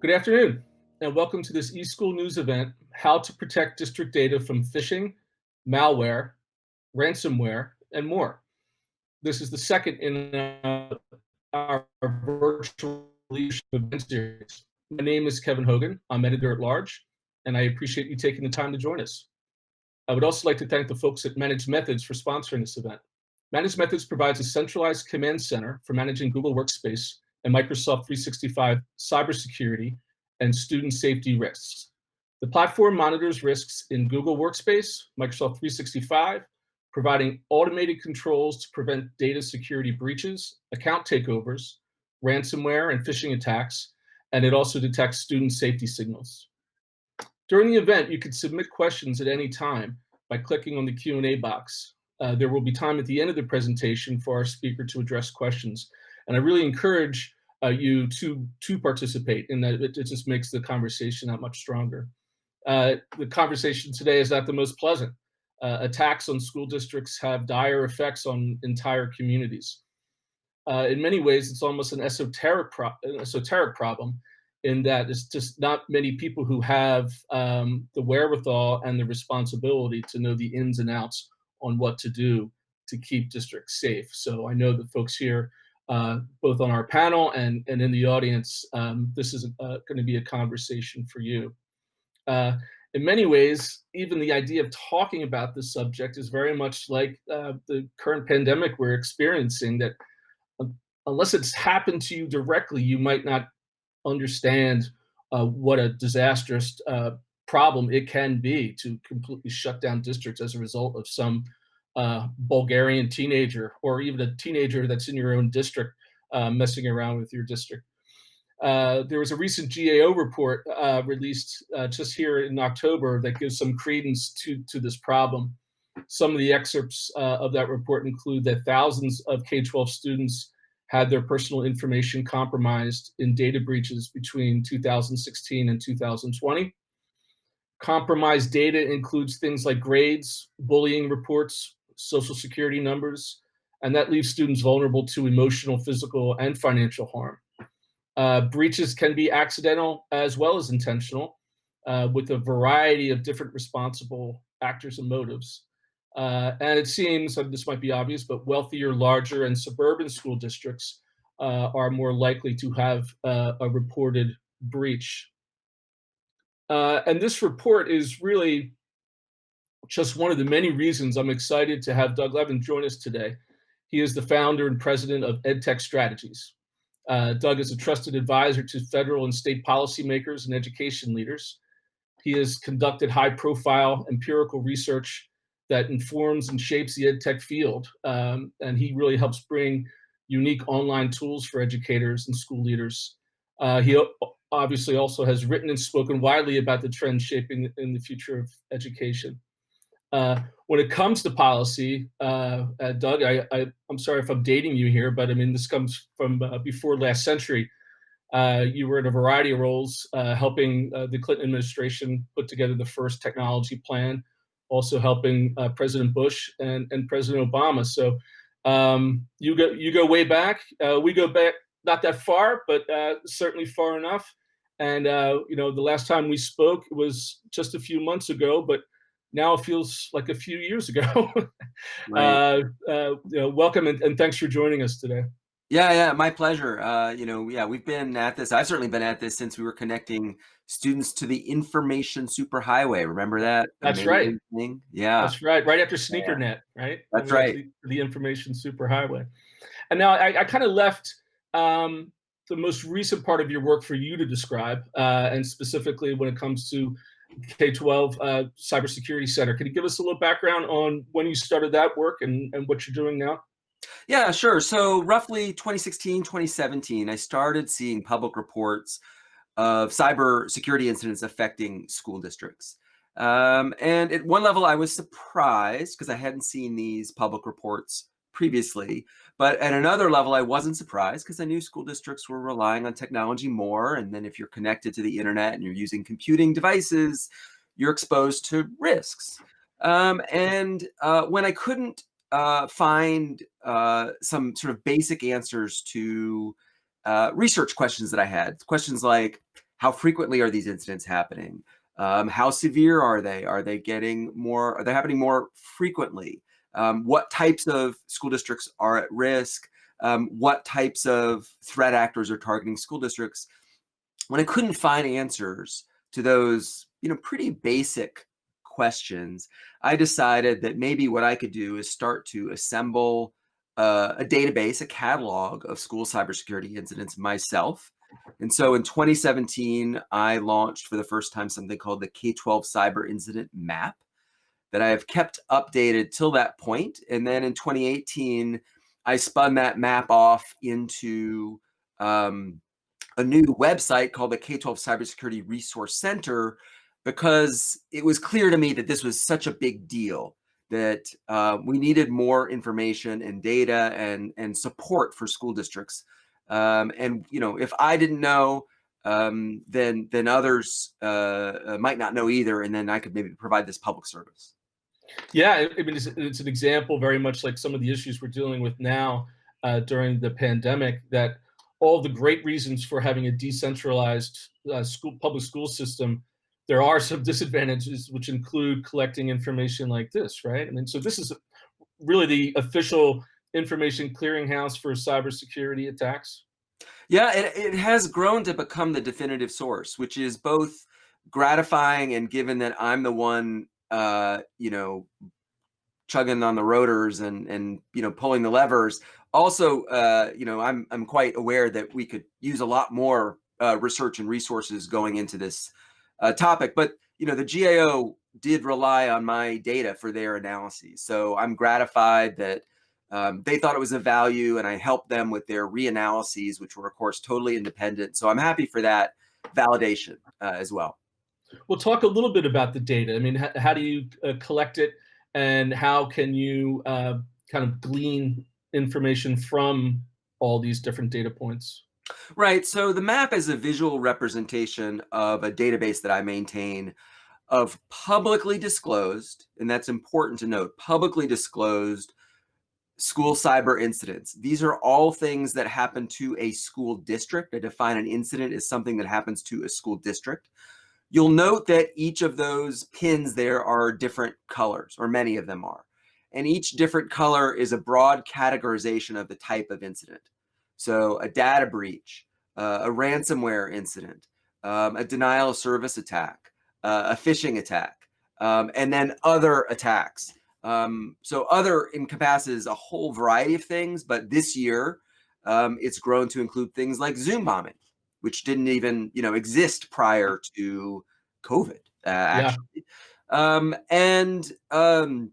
Good afternoon, and welcome to this eSchool news event, How to Protect District Data from Phishing, Malware, Ransomware, and more. This is the second in our virtual leadership event series. My name is Kevin Hogan. I'm editor at large, and I appreciate you taking the time to join us. I would also like to thank the folks at Managed Methods for sponsoring this event. Managed Methods provides a centralized command center for managing Google Workspace and Microsoft 365 cybersecurity and student safety risks. The platform monitors risks in Google Workspace, Microsoft 365, providing automated controls to prevent data security breaches, account takeovers, ransomware, and phishing attacks, and it also detects student safety signals. During the event, you can submit questions at any time by clicking on the Q&A box. There will be time at the end of the presentation for our speaker to address questions. And I really encourage you to participate in that. It just makes the conversation that much stronger. The conversation today is not the most pleasant. Attacks on school districts have dire effects on entire communities. In many ways, it's almost an esoteric problem, in that it's just not many people who have the wherewithal and the responsibility to know the ins and outs on what to do to keep districts safe. So I know that folks here, both on our panel and in the audience, this is going to be a conversation for you. In many ways, even the idea of talking about this subject is very much like the current pandemic we're experiencing, that unless it's happened to you directly, you might not understand what a disastrous problem it can be to completely shut down districts as a result of some Bulgarian teenager, or even a teenager that's in your own district messing around with your district. There was a recent GAO report released just here in October that gives some credence to this problem. Some of the excerpts of that report include that thousands of K-12 students had their personal information compromised in data breaches between 2016 and 2020. Compromised data includes things like grades, bullying reports, social security numbers, and that leaves students vulnerable to emotional, physical, and financial harm. Breaches can be accidental as well as intentional, with a variety of different responsible actors and motives. And it seems, and this might be obvious, but wealthier, larger, and suburban school districts are more likely to have a reported breach. And this report is really just one of the many reasons I'm excited to have Doug Levin join us today. He is the founder and president of EdTech Strategies. Doug is a trusted advisor to federal and state policymakers and education leaders. He has conducted high-profile empirical research that informs and shapes the EdTech field, and he really helps bring unique online tools for educators and school leaders. He obviously also has written and spoken widely about the trends shaping in the future of education. When it comes to policy, Doug, I'm sorry if I'm dating you here, but I mean, this comes from before last century. You were in a variety of roles, helping the Clinton administration put together the first technology plan, also helping President Bush and President Obama. So you go way back. We go back not that far, but certainly far enough. And the last time we spoke was just a few months ago, but now it feels like a few years ago. Right. Welcome and thanks for joining us today. Yeah, my pleasure. We've been at this. I've certainly been at this since we were connecting students to the information superhighway. Remember that That's right. amazing thing? Yeah, That's right. Right after yeah, SneakerNet, right? Then that's we went to right. the information superhighway. And now I kind of left the most recent part of your work for you to describe, and specifically when it comes to K-12 Cybersecurity Center. Can you give us a little background on when you started that work and what you're doing now? Yeah, sure. So roughly 2016, 2017, I started seeing public reports of cybersecurity incidents affecting school districts. And at one level, I was surprised because I hadn't seen these public reports previously. But at another level, I wasn't surprised because I knew school districts were relying on technology more. And then if you're connected to the internet and you're using computing devices, you're exposed to risks. When I couldn't find some sort of basic answers to research questions that I had, questions like, How frequently are these incidents happening? How severe are they? Are they getting more? Are they happening more frequently? What types of school districts are at risk? What types of threat actors are targeting school districts? When I couldn't find answers to those, pretty basic questions, I decided that maybe what I could do is start to assemble a database, a catalog of school cybersecurity incidents myself. And so in 2017, I launched for the first time something called the K-12 Cyber Incident Map that I have kept updated till that point. And then in 2018, I spun that map off into a new website called the K-12 Cybersecurity Resource Center, because it was clear to me that this was such a big deal that we needed more information and data and support for school districts. And if I didn't know, then others might not know either, and then I could maybe provide this public service. Yeah, I mean, it's an example very much like some of the issues we're dealing with now during the pandemic, that all the great reasons for having a decentralized public school system, there are some disadvantages, which include collecting information like this, right? I mean, so this is really the official information clearinghouse for cybersecurity attacks. Yeah, it has grown to become the definitive source, which is both gratifying, and given that I'm the one, chugging on the rotors and pulling the levers. Also, I'm quite aware that we could use a lot more research and resources going into this topic. But the GAO did rely on my data for their analyses, so I'm gratified that they thought it was of value, and I helped them with their reanalyses, which were, of course, totally independent. So I'm happy for that validation as well. We'll talk a little bit about the data. I mean, how do you collect it, and how can you kind of glean information from all these different data points? Right. So the map is a visual representation of a database that I maintain of publicly disclosed, and that's important to note, publicly disclosed school cyber incidents. These are all things that happen to a school district. I define an incident as something that happens to a school district. You'll note that each of those pins there are different colors, or many of them are. And each different color is a broad categorization of the type of incident. So a data breach, a ransomware incident, a denial of service attack, a phishing attack, and then other attacks. So other encompasses a whole variety of things, but this year it's grown to include things like Zoom bombing, which didn't even exist prior to COVID, Yeah, actually.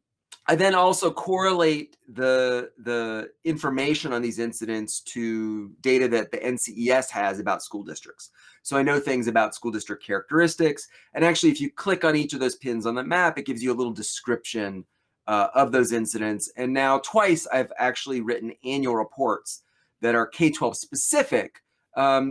I then also correlate the information on these incidents to data that the NCES has about school districts. So I know things about school district characteristics. And actually, if you click on each of those pins on the map, it gives you a little description of those incidents. And now twice I've actually written annual reports that are K-12 specific,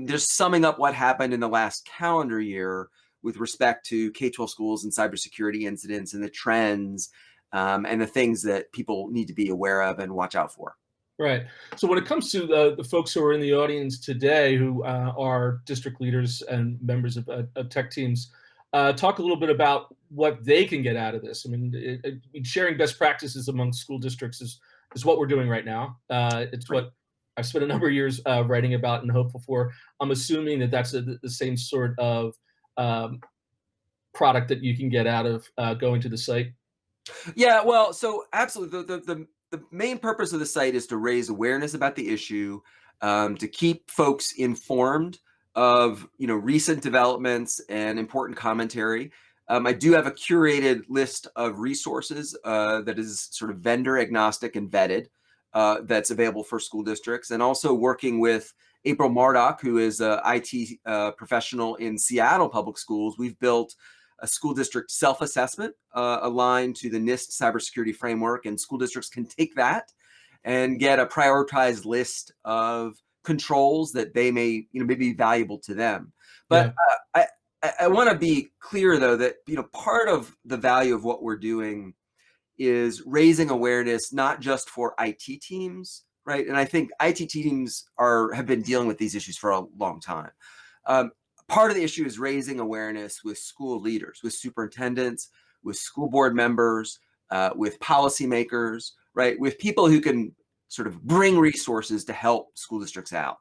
just summing up what happened in the last calendar year with respect to K-12 schools and cybersecurity incidents and the trends and the things that people need to be aware of and watch out for. right. So when it comes to the folks who are in the audience today, who are district leaders and members of tech teams, talk a little bit about what they can get out of this. I mean, sharing best practices among school districts is what we're doing right now. It's Right. what I've spent a number of years writing about and hopeful for. I'm assuming that that's the same sort of um, product that you can get out of going to the site. Yeah, well, so absolutely. The main purpose of the site is to raise awareness about the issue, to keep folks informed of recent developments and important commentary. I do have a curated list of resources that is sort of vendor agnostic and vetted, that's available for school districts, and also working with April Marduk, who is a IT professional in Seattle Public Schools. We've built a school district self-assessment aligned to the NIST cybersecurity framework, and school districts can take that and get a prioritized list of controls that they may be valuable to them. But Yeah. I want to be clear, though, that part of the value of what we're doing is raising awareness, not just for IT teams, right? And I think IT teams have been dealing with these issues for a long time. Um, part of the issue is raising awareness with school leaders, with superintendents, with school board members, with policymakers, right? With people who can sort of bring resources to help school districts out.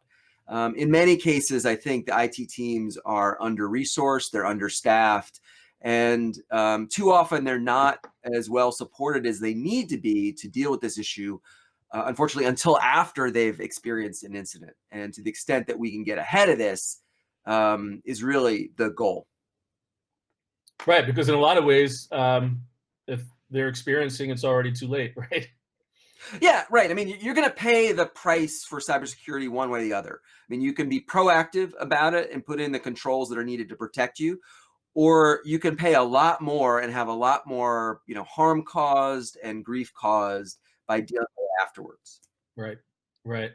In many cases, I think the IT teams are under-resourced, they're understaffed, and too often they're not as well supported as they need to be to deal with this issue, unfortunately, until after they've experienced an incident. And to the extent that we can get ahead of this is really the goal. Right, because in a lot of ways, if they're experiencing, it's already too late, right? Yeah, right. I mean, you're going to pay the price for cybersecurity one way or the other. I mean, you can be proactive about it and put in the controls that are needed to protect you, or you can pay a lot more and have a lot more, harm caused and grief caused by dealing with it afterwards. Right, right.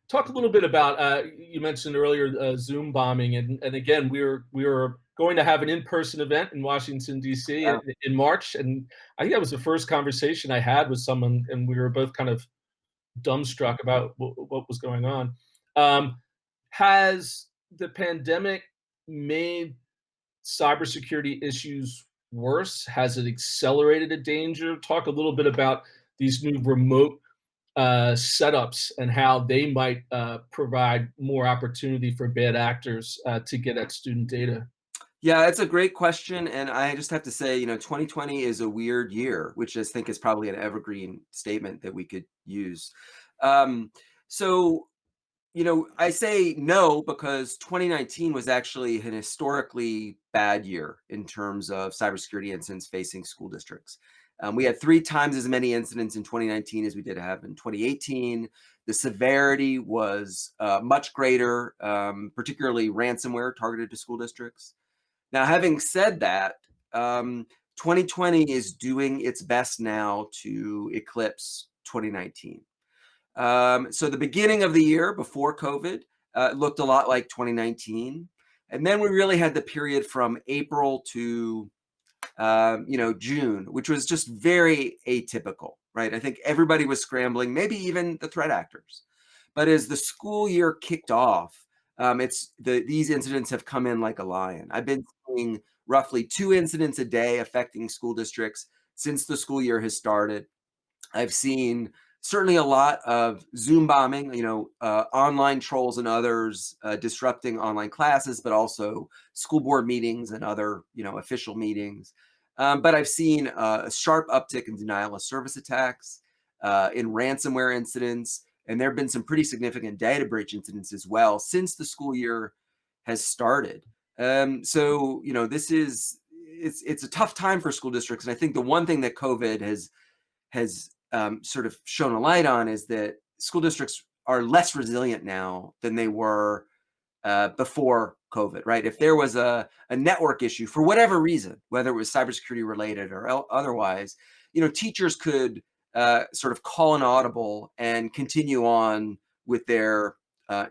Talk a little bit about, you mentioned earlier Zoom bombing, and again, we were going to have an in-person event in Washington, D.C. Yeah. in March, and I think that was the first conversation I had with someone, and we were both kind of dumbstruck about what was going on. Has the pandemic made cybersecurity issues worse? Has it accelerated a danger? Talk a little bit about these new remote setups and how they might provide more opportunity for bad actors to get at student data. Yeah, it's a great question. And I just have to say, 2020 is a weird year, which I think is probably an evergreen statement that we could use. Um, so, I say no because 2019 was actually an historically bad year in terms of cybersecurity incidents facing school districts. We had 3 times as many incidents in 2019 as we did have in 2018. The severity was much greater, particularly ransomware targeted to school districts. Now, having said that, 2020 is doing its best now to eclipse 2019. So the beginning of the year before COVID looked a lot like 2019. And then we really had the period from April to June, which was just very atypical, right? I think everybody was scrambling, maybe even the threat actors. But as the school year kicked off, these incidents have come in like a lion. I've been seeing roughly 2 incidents a day affecting school districts since the school year has started. I've seen certainly a lot of Zoom bombing, online trolls and others disrupting online classes, but also school board meetings and other, official meetings. But I've seen a sharp uptick in denial of service attacks, in ransomware incidents, and there have been some pretty significant data breach incidents as well since the school year has started. So, it's a tough time for school districts, and I think the one thing that COVID has sort of shown a light on is that school districts are less resilient now than they were before COVID, right? If there was a network issue for whatever reason, whether it was cybersecurity related or otherwise, teachers could sort of call an audible and continue on with their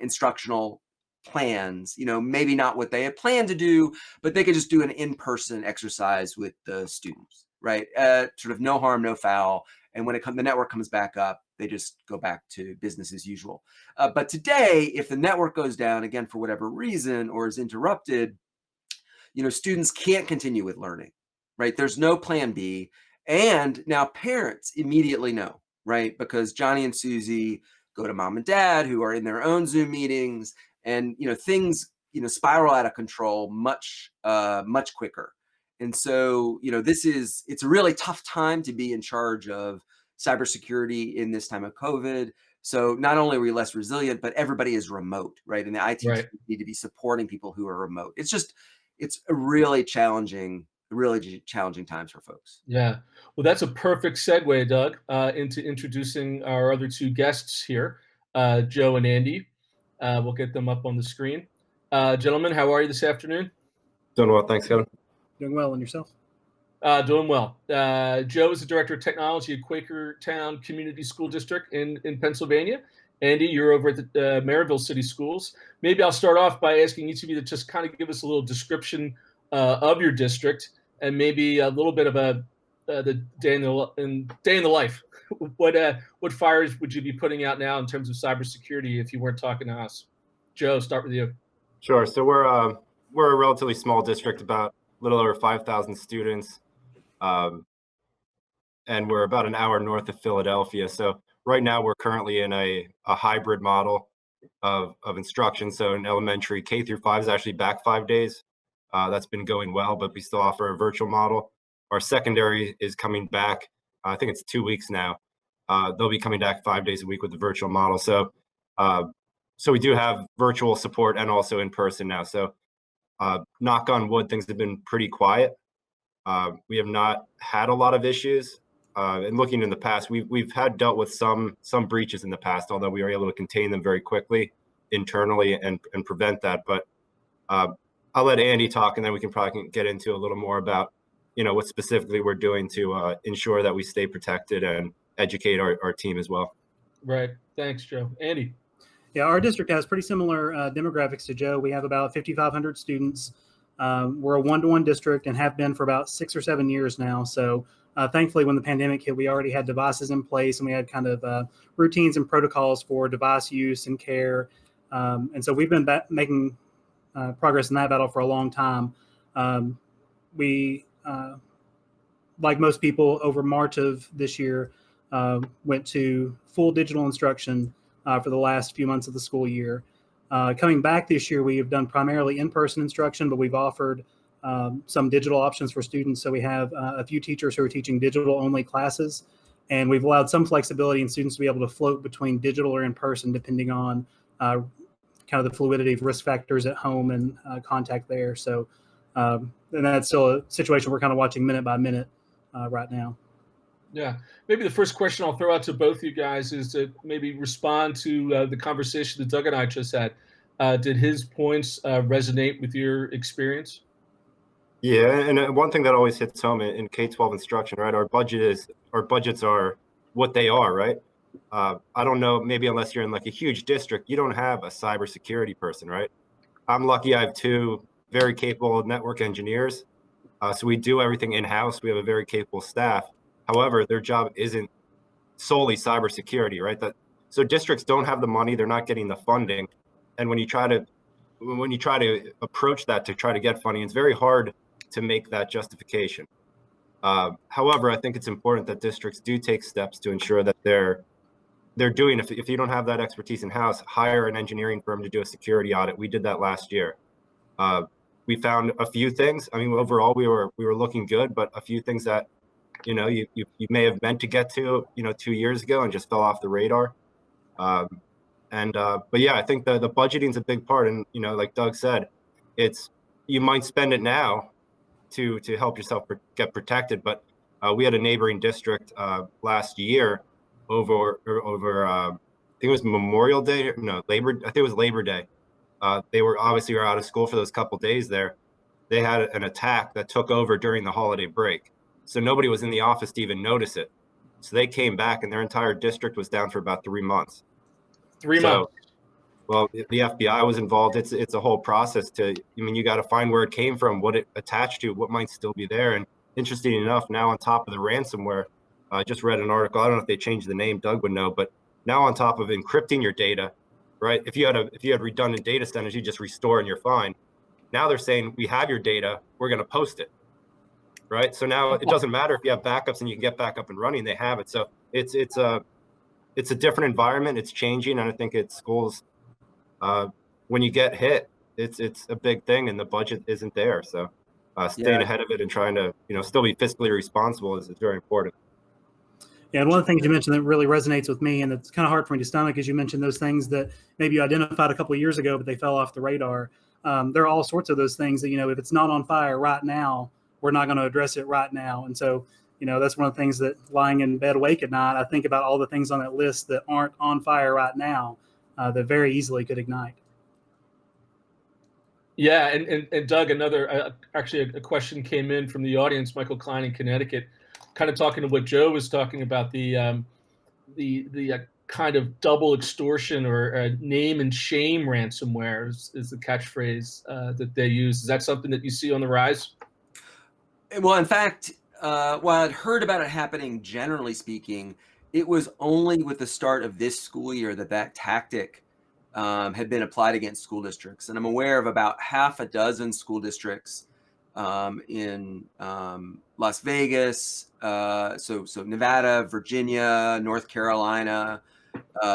instructional plans, maybe not what they had planned to do, but they could just do an in-person exercise with the students, right? Sort of no harm, no foul. And when the network comes back up, they just go back to business as usual. But today, if the network goes down again for whatever reason or is interrupted, students can't continue with learning, right? There's no plan B. And now parents immediately know, right? Because Johnny and Susie go to mom and dad who are in their own Zoom meetings, and things spiral out of control much quicker. And so it's a really tough time to be in charge of cybersecurity in this time of COVID. So not only are we less resilient, but everybody is remote, right? And the IT Right. teams need to be supporting people who are remote. It's a really challenging times for folks. Yeah. Well, that's a perfect segue, Doug, into introducing our other 2 guests here, Joe and Andy. We'll get them up on the screen. Gentlemen, how are you this afternoon? Doing well, thanks, Kevin. Doing well, and yourself? Doing well. Joe is the Director of Technology at Quakertown Community School District in Pennsylvania. Andy, you're over at the Maryville City Schools. Maybe I'll start off by asking each of you to just kind of give us a little description of your district and maybe a little bit of the day in the life. What fires would you be putting out now in terms of cybersecurity if you weren't talking to us? Joe, start with you. Sure. So we're we're a relatively small district, about a little over 5,000 students, and we're about an hour north of Philadelphia. So right now we're currently in a hybrid model of instruction. So in elementary, K through 5 is actually back 5 days. That's been going well, but we still offer a virtual model. Our secondary is coming back. I think it's 2 weeks now. They'll be coming back 5 days a week with the virtual model. So we do have virtual support and also in person now. So knock on wood, things have been pretty quiet. We have not had a lot of issues. And looking in the past, we've had dealt with some breaches in the past, although we were able to contain them very quickly internally and prevent that. But I'll let Andy talk, and then we can probably get into a little more about what specifically we're doing to ensure that we stay protected and educate our team as well. Right. Thanks, Joe. Andy. Yeah, our district has pretty similar demographics to Joe. We have about 5,500 students. We're a one-to-one district and have been for about 6 or 7 years now. So thankfully, when the pandemic hit, we already had devices in place, and we had kind of routines and protocols for device use and care. And so we've been making progress in that battle for a long time. We, like most people, over March of this year, went to full digital instruction for the last few months of the school year. Coming back this year, we have done primarily in-person instruction, but we've offered some digital options for students. So we have a few teachers who are teaching digital-only classes, and we've allowed some flexibility in students to be able to float between digital or in-person, depending on kind of the fluidity of risk factors at home and contact there. So, and that's still a situation we're kind of watching minute by minute right now. Yeah, maybe the first question I'll throw out to both you guys is to maybe respond to the conversation that Doug and I just had. Did his points resonate with your experience? Yeah, and one thing that always hits home in K-12 instruction, right? Our budgets are what they are, right? I don't know, maybe unless you're in like a huge district, you don't have a cybersecurity person, right? I'm lucky I have 2 very capable network engineers. So we do everything in-house. We have a very capable staff. However, their job isn't solely cybersecurity, right? So districts don't have the money, they're not getting the funding. And when you try to approach that to try to get funding, it's very hard to make that justification. However, I think it's important that districts do take steps to ensure that they're doing, if you don't have that expertise in-house, hire an engineering firm to do a security audit. We did that last year. We found a few things. I mean, overall, we were looking good, but a few things that you may have meant to get to 2 years ago and just fell off the radar. But yeah, I think the budgeting is a big part, and like Doug said, you might spend it now to help yourself get protected. But we had a neighboring district last year over I think it was Memorial Day, no, I think it was Labor Day. They were obviously out of school for those couple days there. They had an attack that took over during the holiday break. So nobody was in the office to even notice it. So they came back and their entire district was down for about 3 months. 3 months. Well, the FBI was involved. It's a whole process you got to find where it came from, what it attached to, what might still be there. And interesting enough, now on top of the ransomware, I just read an article. I don't know if they changed the name, Doug would know, but now on top of encrypting your data, right? If you had redundant data centers, you just restore and you're fine. Now they're saying, we have your data, we're going to post it. Right. So now it doesn't matter if you have backups and you can get back up and running, they have it. So it's a different environment. It's changing. And I think it's schools, when you get hit, it's a big thing and the budget isn't there. So staying ahead of it and trying to, still be fiscally responsible is very important. Yeah, and one of the things you mentioned that really resonates with me, and it's kind of hard for me to stomach, is you mentioned those things that maybe you identified a couple of years ago, but they fell off the radar. There are all sorts of those things that, if it's not on fire right now, we're not going to address it right now. And so, that's one of the things that lying in bed awake at night, I think about all the things on that list that aren't on fire right now that very easily could ignite. Yeah, and Doug, actually a question came in from the audience, Michael Klein in Connecticut, kind of talking to what Joe was talking about, the kind of double extortion or name and shame ransomware is the catchphrase that they use. Is that something that you see on the rise? Well, in fact, while I'd heard about it happening, generally speaking, it was only with the start of this school year that tactic had been applied against school districts. And I'm aware of about half a dozen school districts in Las Vegas, so Nevada, Virginia, North Carolina,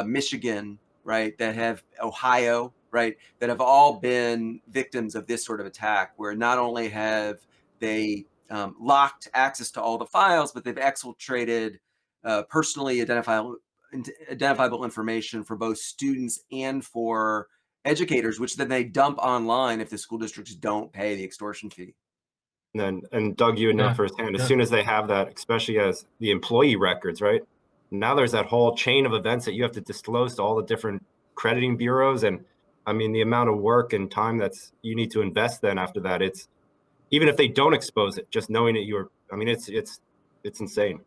Michigan, right, that have Ohio, right, that have all been victims of this sort of attack, where not only have they locked access to all the files, but they've exfiltrated personally identifiable information for both students and for educators, which then they dump online if the school districts don't pay the extortion fee. And Doug, you would know firsthand, as soon as they have that, especially as the employee records, right? Now there's that whole chain of events that you have to disclose to all the different crediting bureaus. And I mean, the amount of work and time you need to invest then after that, it's, even if they don't expose it, just knowing that I mean, it's insane.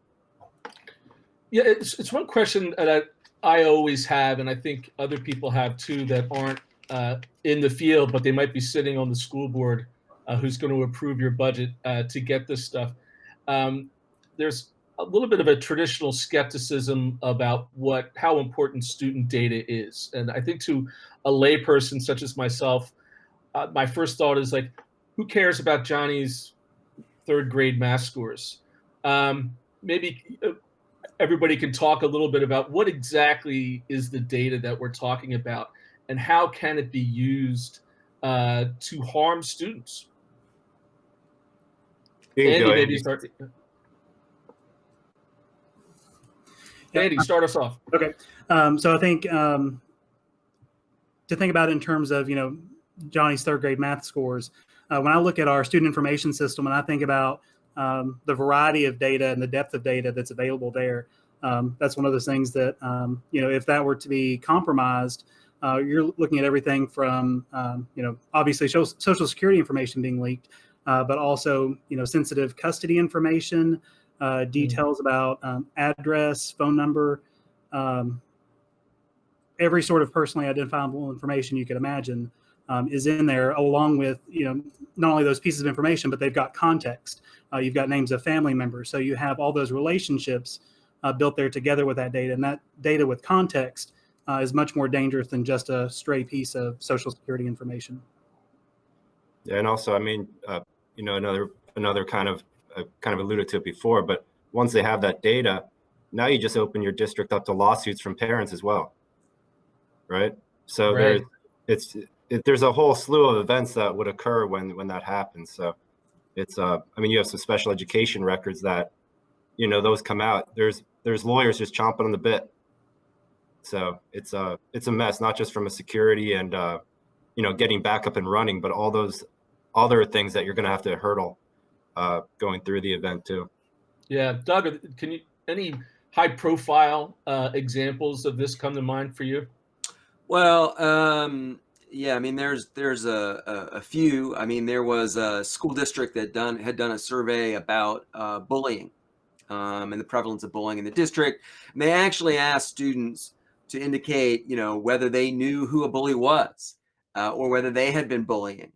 Yeah, it's one question that I always have, and I think other people have too, that aren't in the field, but they might be sitting on the school board who's going to approve your budget to get this stuff. There's a little bit of a traditional skepticism about how important student data is. And I think to a layperson such as myself, my first thought is like, who cares about Johnny's third grade math scores? Maybe everybody can talk a little bit about what exactly is the data that we're talking about and how can it be used to harm students? Andy, maybe start. Andy, start us off. Okay. So I think to think about it in terms of, Johnny's third grade math scores, when I look at our student information system and I think about the variety of data and the depth of data that's available there, that's one of those things that, if that were to be compromised, you're looking at everything from, obviously social security information being leaked, but also, sensitive custody information, details about address, phone number, every sort of personally identifiable information you could imagine is in there, along with, not only those pieces of information, but they've got context. You've got names of family members. So you have all those relationships built there together with that data. And that data with context is much more dangerous than just a stray piece of social security information. Yeah, and also, I mean, another kind of alluded to it before, but once they have that data, now you just open your district up to lawsuits from parents as well, right? So there's a whole slew of events that would occur when that happens. So it's I mean, you have some special education records that, those come out. There's lawyers just chomping on the bit. So it's a mess, not just from a security and getting back up and running, but all those other things that you're going to have to hurdle going through the event too. Yeah, Doug, any high profile examples of this come to mind for you? Well, yeah, I mean, there's a few. I mean, there was a school district that had done a survey about bullying and the prevalence of bullying in the district. And they actually asked students to indicate, whether they knew who a bully was or whether they had been bullying.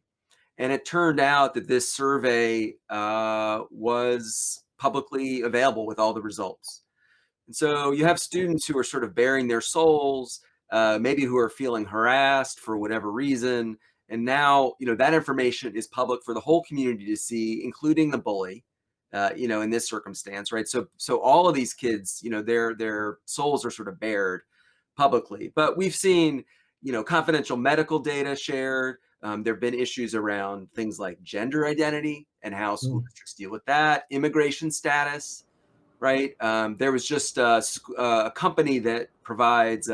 And it turned out that this survey was publicly available with all the results. And so you have students who are sort of bearing their souls, maybe who are feeling harassed for whatever reason. And now, that information is public for the whole community to see, including the bully, in this circumstance, right? So all of these kids, their souls are sort of bared publicly. But we've seen, confidential medical data shared. There have been issues around things like gender identity and how school districts deal with that, immigration status, right? There was just a company that provides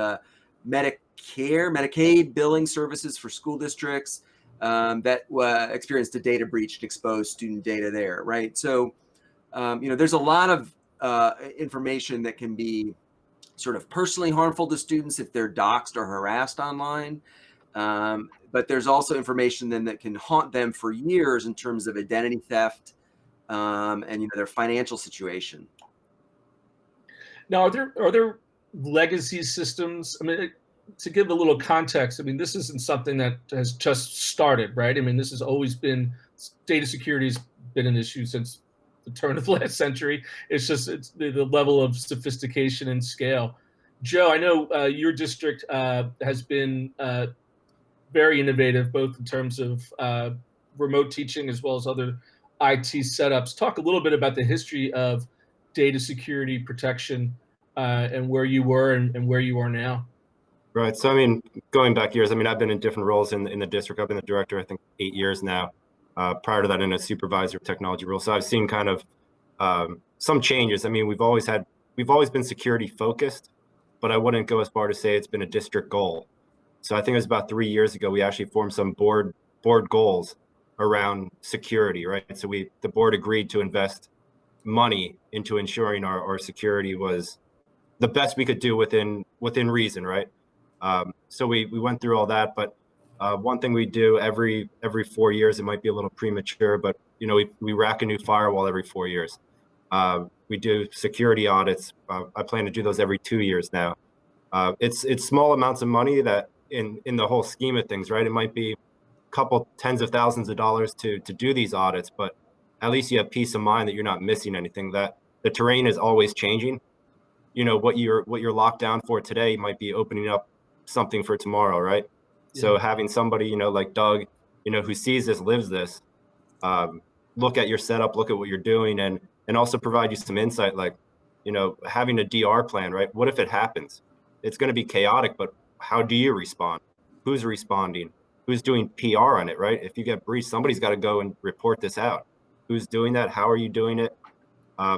Medicaid billing services for school districts that experienced a data breach and exposed student data there, right? So, there's a lot of information that can be sort of personally harmful to students if they're doxxed or harassed online. But there's also information then that can haunt them for years in terms of identity theft and their financial situation. Now, are there legacy systems? I mean, to give a little context, I mean, this isn't something that has just started, right? I mean, this has always been, data security has been an issue since the turn of the last century. It's just the level of sophistication and scale. Joe, I know your district has been very innovative, both in terms of remote teaching as well as other IT setups. Talk a little bit about the history of data security protection and where you were and where you are now. Right. So, I mean, going back years, I mean, I've been in different roles in the district. I've been the director, I think, 8 years now. Prior to that, in a supervisor technology role. So I've seen kind of some changes. I mean, we've always been security focused, but I wouldn't go as far to say it's been a district goal. So I think it was about 3 years ago, we actually formed some board goals around security, right? So the board agreed to invest money into ensuring our security was the best we could do within reason, right? So we went through all that, but one thing we do every 4 years, it might be a little premature, but we rack a new firewall every 4 years. We do security audits. I plan to do those every 2 years now. It's small amounts of money that in the whole scheme of things, right? It might be a couple tens of thousands of dollars to do these audits, but at least you have peace of mind that you're not missing anything, that the terrain is always changing. What you're locked down for today might be opening up something for tomorrow, right? Yeah. So having somebody like Doug, who sees this, lives this, look at your setup, look at what you're doing, and also provide you some insight, like having a DR plan, right? What if it happens? It's going to be chaotic, but how do you respond? Who's responding? Who's doing PR on it, right? If you get breached, somebody's got to go and report this out. Who's doing that? How are you doing it?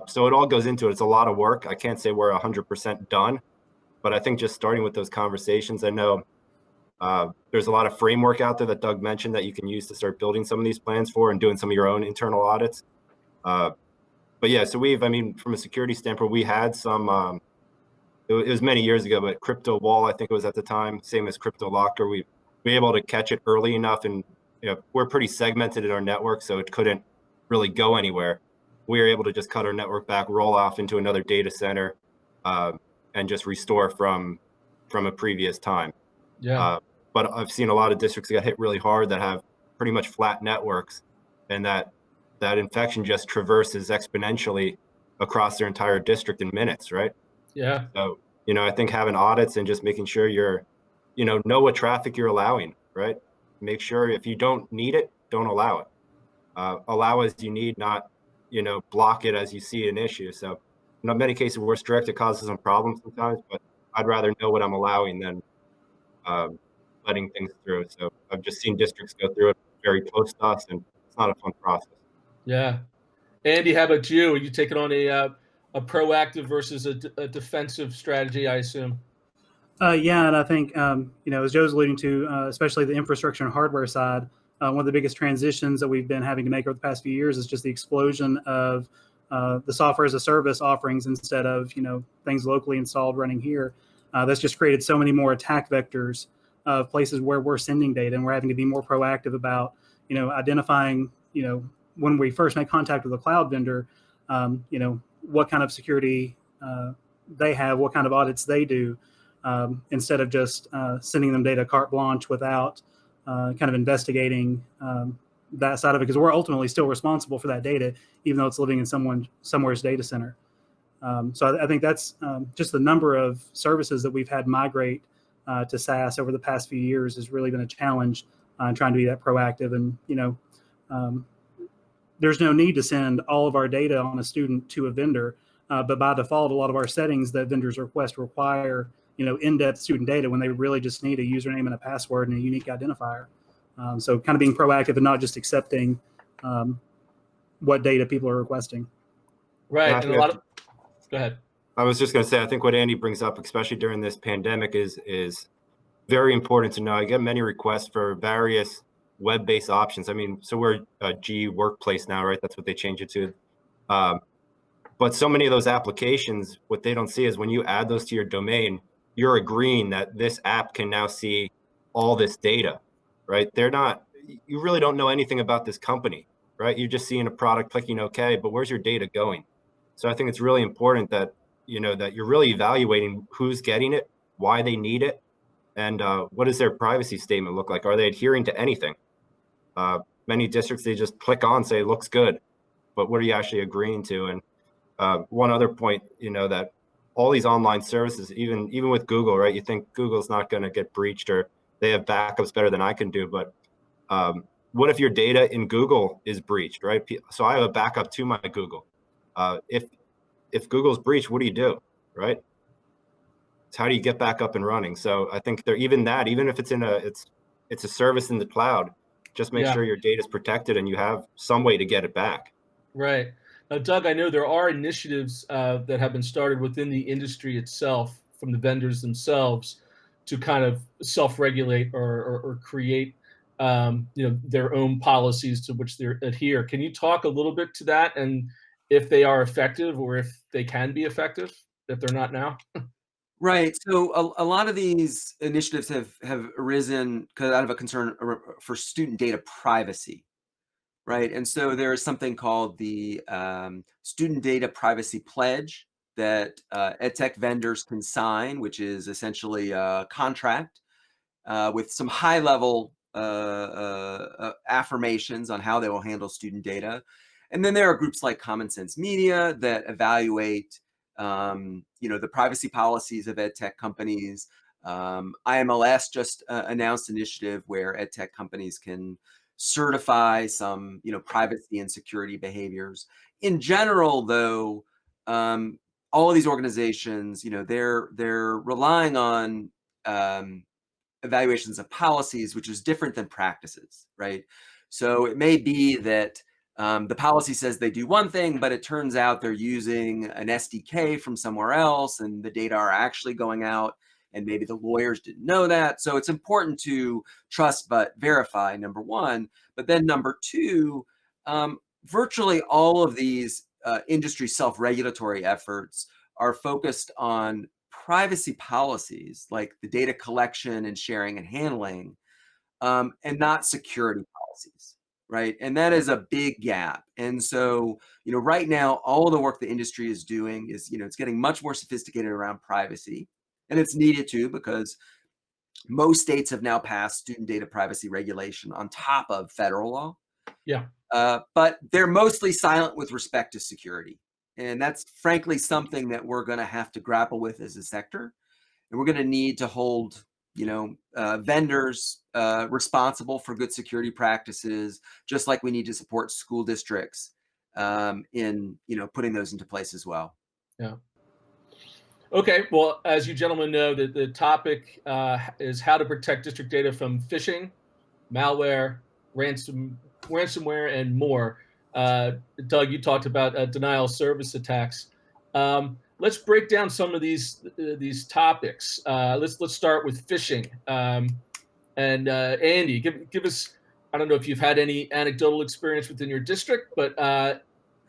So it all goes into it. It's a lot of work. I can't say we're 100% done, but I think just starting with those conversations, I know there's a lot of framework out there that Doug mentioned that you can use to start building some of these plans for and doing some of your own internal audits. But yeah, so from a security standpoint, we had some, it was many years ago, but Crypto Wall, I think it was at the time, same as Crypto Locker. We were able to catch it early enough, and we're pretty segmented in our network, so it couldn't really go anywhere. We were able to just cut our network back, roll off into another data center, and just restore from a previous time. Yeah. But I've seen a lot of districts that got hit really hard that have pretty much flat networks, and that infection just traverses exponentially across their entire district in minutes, right? Yeah. So, I think having audits and just making sure you're, know what traffic you're allowing, right? Make sure if you don't need it, don't allow it. Allow as you need, not, block it as you see an issue. So in many cases, we're strict. It causes some problems sometimes, but I'd rather know what I'm allowing than letting things through. So I've just seen districts go through it very close to us, and it's not a fun process. Yeah. Andy, how about you? Are you taking on a proactive versus a defensive strategy, I assume? Yeah, and I think, as Joe's alluding to, especially the infrastructure and hardware side, one of the biggest transitions that we've been having to make over the past few years is just the explosion of the software as a service offerings instead of, things locally installed running here. That's just created so many more attack vectors of places where we're sending data, and we're having to be more proactive about, identifying, when we first make contact with a cloud vendor, what kind of security they have, what kind of audits they do, instead of just sending them data carte blanche without kind of investigating that side of it, because we're ultimately still responsible for that data, even though it's living in somewhere's data center. So I think that's just the number of services that we've had migrate to SaaS over the past few years has really been a challenge trying to be that proactive. And, there's no need to send all of our data on a student to a vendor, but by default, a lot of our settings that vendors request require, in-depth student data when they really just need a username and a password and a unique identifier. So kind of being proactive and not just accepting what data people are requesting. Right. And a lot of, go ahead. I was just going to say, I think what Andy brings up, especially during this pandemic, is very important to know. I get many requests for various web-based options. I mean, so we're a G Workplace now, right? That's what they changed it to. But so many of those applications, what they don't see is when you add those to your domain, you're agreeing that this app can now see all this data, right? You really don't know anything about this company, right? You're just seeing a product, clicking OK, but where's your data going? So I think it's really important that, that you're really evaluating who's getting it, why they need it, and what does their privacy statement look like? Are they adhering to anything? Many districts, they just click on, say, looks good, but what are you actually agreeing to? And one other point, that all these online services, even with Google, right? You think Google's not going to get breached, or they have backups better than I can do, but what if your data in Google is breached, right? So I have a backup to my Google. If Google's breached, what do you do, right? It's how do you get back up and running? So I think even if it's it's a service in the cloud, just make sure your data is protected and you have some way to get it back. Right. Now, Doug, I know there are initiatives that have been started within the industry itself from the vendors themselves to kind of self-regulate or create their own policies to which they adhere. Can you talk a little bit to that, and if they are effective or if they can be effective, if they're not now? Right. So a lot of these initiatives have arisen out of a concern for student data privacy. Right. And so there is something called the Student Data Privacy Pledge that EdTech vendors can sign, which is essentially a contract with some high level affirmations on how they will handle student data. And then there are groups like Common Sense Media that evaluate the privacy policies of EdTech companies. IMLS just announced an initiative where EdTech companies can certify some, privacy and security behaviors. In general, though, all of these organizations, they're relying on evaluations of policies, which is different than practices, right? So it may be that the policy says they do one thing, but it turns out they're using an SDK from somewhere else, and the data are actually going out, and maybe the lawyers didn't know that. So it's important to trust but verify, number one. But then number two, virtually all of these industry self-regulatory efforts are focused on privacy policies, like the data collection and sharing and handling, and not security policies. Right. And that is a big gap. And so, right now, all of the work the industry is doing is, it's getting much more sophisticated around privacy. And it's needed to, because most states have now passed student data privacy regulation on top of federal law. Yeah. But they're mostly silent with respect to security. And that's frankly something that we're going to have to grapple with as a sector. And we're going to need to hold vendors responsible for good security practices, just like we need to support school districts in putting those into place as well. Yeah. Okay. Well, as you gentlemen know, the topic is how to protect district data from phishing, malware, ransomware, and more. Doug, you talked about denial of service attacks. Let's break down some of these topics. Let's start with phishing. And Andy, give us. I don't know if you've had any anecdotal experience within your district, but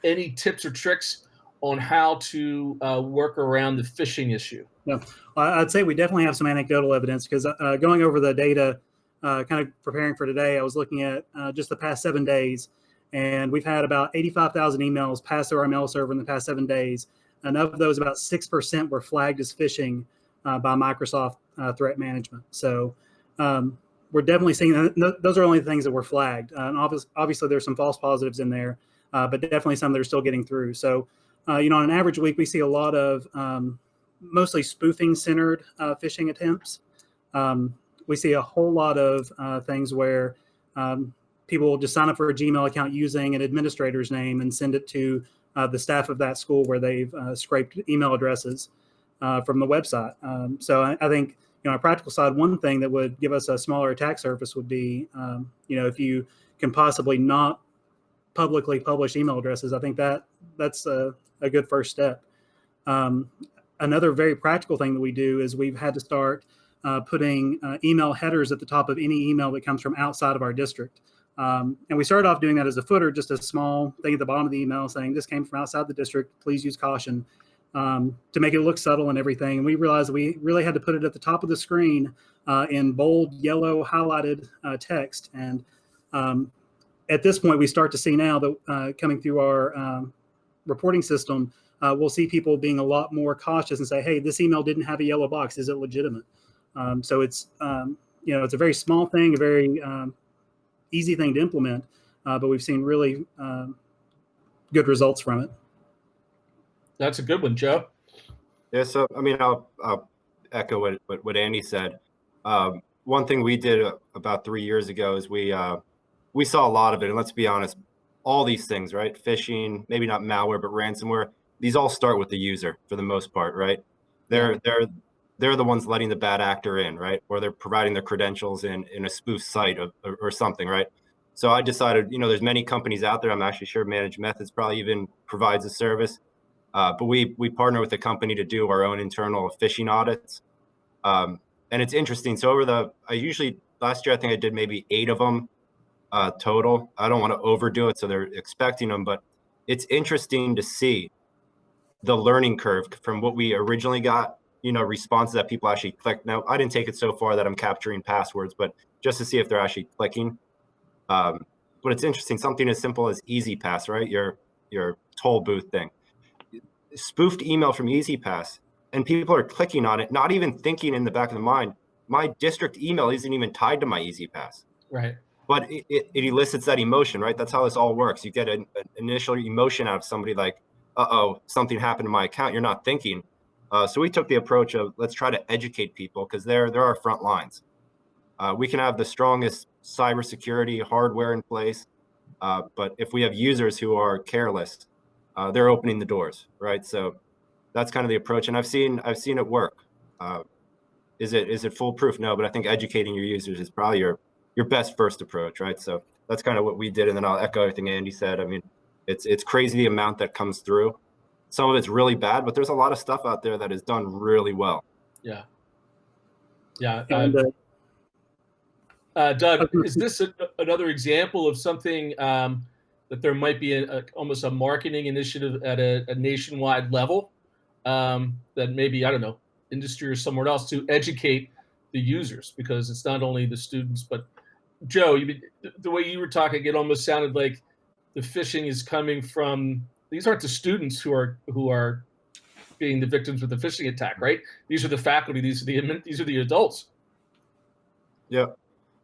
any tips or tricks on how to work around the phishing issue? Yeah, I'd say we definitely have some anecdotal evidence, because going over the data, kind of preparing for today, I was looking at just the past 7 days, and we've had about 85,000 emails pass through our mail server in the past 7 days. And of those, about 6% were flagged as phishing by Microsoft Threat Management. So we're definitely seeing those are only the things that were flagged. And obviously, there's some false positives in there, but definitely some that are still getting through. So, on an average week, we see a lot of mostly spoofing-centered phishing attempts. We see a whole lot of things where people will just sign up for a Gmail account using an administrator's name and send it to the staff of that school where they've scraped email addresses from the website. So I think, on a practical side, one thing that would give us a smaller attack surface would be, if you can possibly not publicly publish email addresses. I think that's a good first step. Another very practical thing that we do is we've had to start putting email headers at the top of any email that comes from outside of our district. And we started off doing that as a footer, just a small thing at the bottom of the email saying, this came from outside the district, please use caution, to make it look subtle and everything. And we realized we really had to put it at the top of the screen in bold, yellow, highlighted text. And at this point, we start to see now that coming through our reporting system, we'll see people being a lot more cautious and say, hey, this email didn't have a yellow box. Is it legitimate? So it's, it's a very small thing, a very easy thing to implement, but we've seen really good results from it. That's a good one, Joe. Yeah, so I mean, I'll echo what Andy said. One thing we did about 3 years ago is we saw a lot of it, and let's be honest, all these things, right? Phishing, maybe not malware, but ransomware. These all start with the user for the most part, right? They're the ones letting the bad actor in, right? Or they're providing their credentials in a spoof site or something, right? So I decided, there's many companies out there. I'm actually sure Managed Methods probably even provides a service. But we partner with a company to do our own internal phishing audits. And it's interesting. So last year, I think I did maybe 8 of them total. I don't want to overdo it, so they're expecting them, but it's interesting to see the learning curve from what we originally got, responses that people actually click. Now, I didn't take it so far that I'm capturing passwords, but just to see if they're actually clicking. But it's interesting, something as simple as EasyPass, right? Your toll booth thing. Spoofed email from EasyPass, and people are clicking on it, not even thinking in the back of the mind, my district email isn't even tied to my EasyPass. Right. But it elicits that emotion, right? That's how this all works. You get an initial emotion out of somebody like, uh-oh, something happened to my account. You're not thinking. So we took the approach of let's try to educate people because they're our front lines. We can have the strongest cybersecurity hardware in place, but if we have users who are careless, they're opening the doors, right? So that's kind of the approach, and I've seen it work. Is it foolproof? No, but I think educating your users is probably your best first approach, right? So that's kind of what we did, and then I'll echo everything Andy said. I mean, it's crazy the amount that comes through. Some of it's really bad, but there's a lot of stuff out there that is done really well. Yeah. Yeah. And, Doug, is this another example of something that there might be almost a marketing initiative at a nationwide level that maybe, I don't know, industry or somewhere else to educate the users? Because it's not only the students, but Joe, the way you were talking, it almost sounded like the phishing is coming from, these aren't the students who are being the victims of the phishing attack, right? These are the faculty, these are the adults. Yeah.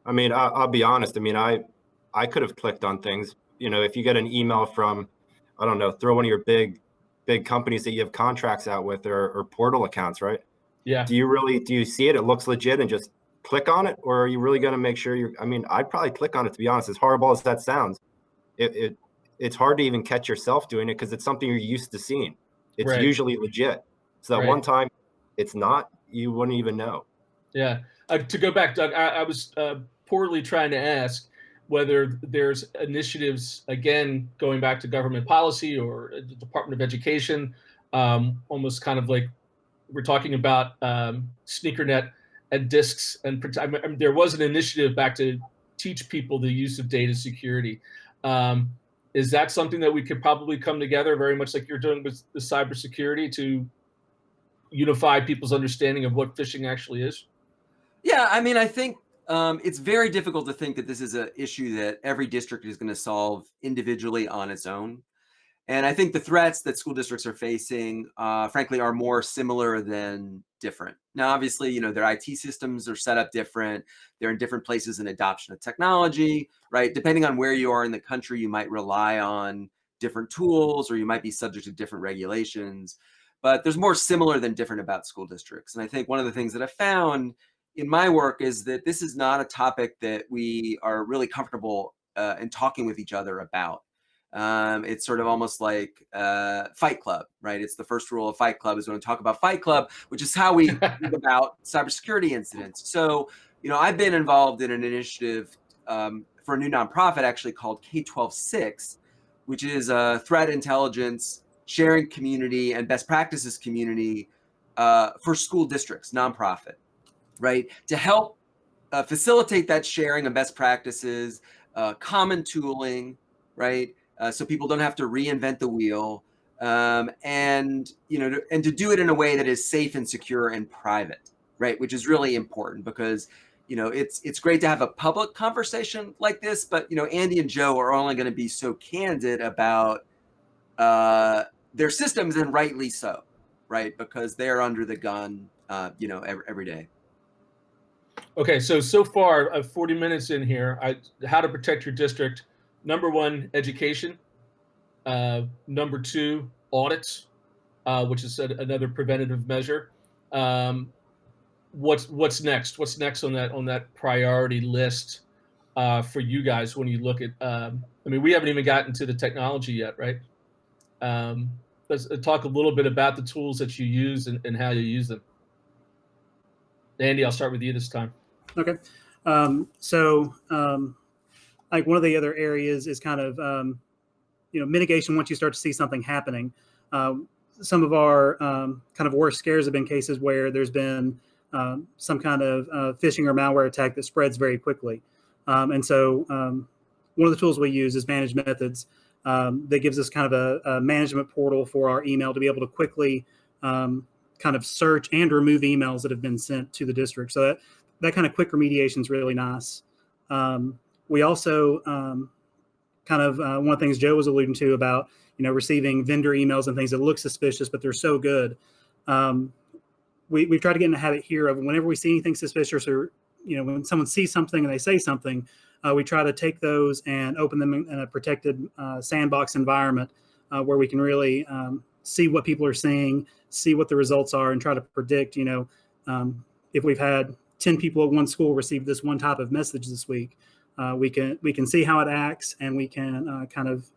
I mean, I'll be honest. I mean, I could have clicked on things. If you get an email from, I don't know, throw one of your big companies that you have contracts out with or portal accounts, right? Yeah. Do you see it? It looks legit and just click on it, or are you really going to make sure I mean, I'd probably click on it, to be honest. As horrible as that sounds, it's hard to even catch yourself doing it because it's something you're used to seeing. It's Right. usually legit. So that one time it's not, you wouldn't even know. Yeah. To go back, Doug, I was poorly trying to ask whether there's initiatives, again, going back to government policy or the Department of Education, almost kind of like we're talking about SneakerNet and disks. And there was an initiative back to teach people the use of data security. Is that something that we could probably come together, very much like you're doing with the cybersecurity, to unify people's understanding of what phishing actually is? Yeah, I mean, I think it's very difficult to think that this is an issue that every district is going to solve individually on its own. And I think the threats that school districts are facing, frankly, are more similar than different. Now, obviously, their IT systems are set up different. They're in different places in adoption of technology, right? Depending on where you are in the country, you might rely on different tools, or you might be subject to different regulations. But there's more similar than different about school districts. And I think one of the things that I found in my work is that this is not a topic that we are really comfortable in talking with each other about. It's sort of almost like Fight Club, right? It's the first rule of Fight Club is when we talk about Fight Club, which is how we think about cybersecurity incidents. So, I've been involved in an initiative for a new nonprofit actually called K-12-6, which is a threat intelligence sharing community and best practices community for school districts, nonprofit, right? To help facilitate that sharing of best practices, common tooling, right? So people don't have to reinvent the wheel, and to do it in a way that is safe and secure and private, right? Which is really important because it's great to have a public conversation like this, but Andy and Joe are only going to be so candid about their systems, and rightly so, right? Because they're under the gun, every day. Okay, so far, 40 minutes in here, how to protect your district. Number one, education. Number two, audits. which is another preventative measure. What's next? What's next on that priority list for you guys when you look at? I mean, we haven't even gotten to the technology yet, right? Let's talk a little bit about the tools that you use and how you use them. Andy, I'll start with you this time. Okay. Like one of the other areas is kind of, mitigation once you start to see something happening. Some of our kind of worst scares have been cases where there's been some kind of phishing or malware attack that spreads very quickly. One of the tools we use is Managed Methods. That gives us kind of a management portal for our email to be able to quickly kind of search and remove emails that have been sent to the district. So that kind of quick remediation is really nice. We also one of the things Joe was alluding to about, receiving vendor emails and things that look suspicious, but they're so good. We've tried to get in the habit here of whenever we see anything suspicious or, when someone sees something and they say something, we try to take those and open them in a protected sandbox environment where we can really see what people are seeing, see what the results are, and try to predict, if we've had 10 people at one school receive this one type of message this week, we can see how it acts, and we can kind of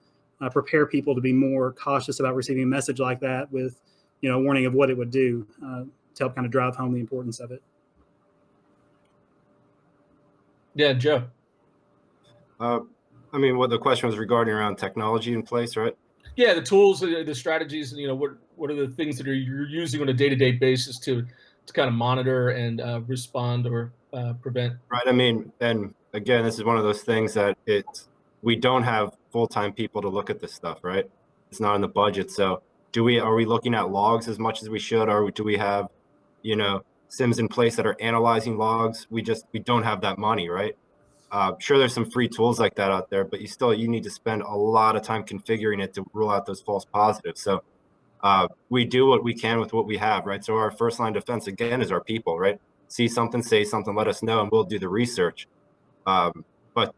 prepare people to be more cautious about receiving a message like that with, a warning of what it would do to help kind of drive home the importance of it. Yeah, Joe. I mean, what the question was regarding around technology in place, right? Yeah, the tools, the strategies, what are the things that you're using on a day-to-day basis to kind of monitor and respond or prevent? Right. I mean, and again, this is one of those things that we don't have full-time people to look at this stuff, right? It's not in the budget. So are we looking at logs as much as we should, or do we have, SIMs in place that are analyzing logs? We don't have that money, right? Sure, there's some free tools like that out there, but you need to spend a lot of time configuring it to rule out those false positives. So we do what we can with what we have, right? So our first line defense, again, is our people, right? See something, say something, let us know, and we'll do the research. But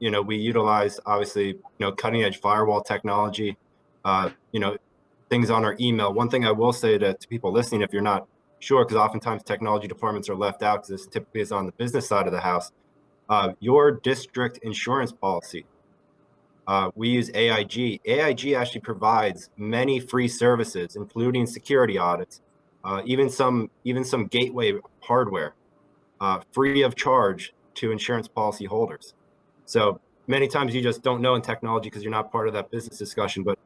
we utilize, obviously, cutting edge firewall technology, things on our email. One thing I will say to people listening, if you're not sure, because oftentimes technology departments are left out, because this typically is on the business side of the house. Your district insurance policy. We use AIG. AIG actually provides many free services, including security audits, even some gateway hardware, free of charge to insurance policy holders. So many times you just don't know in technology because you're not part of that business discussion, but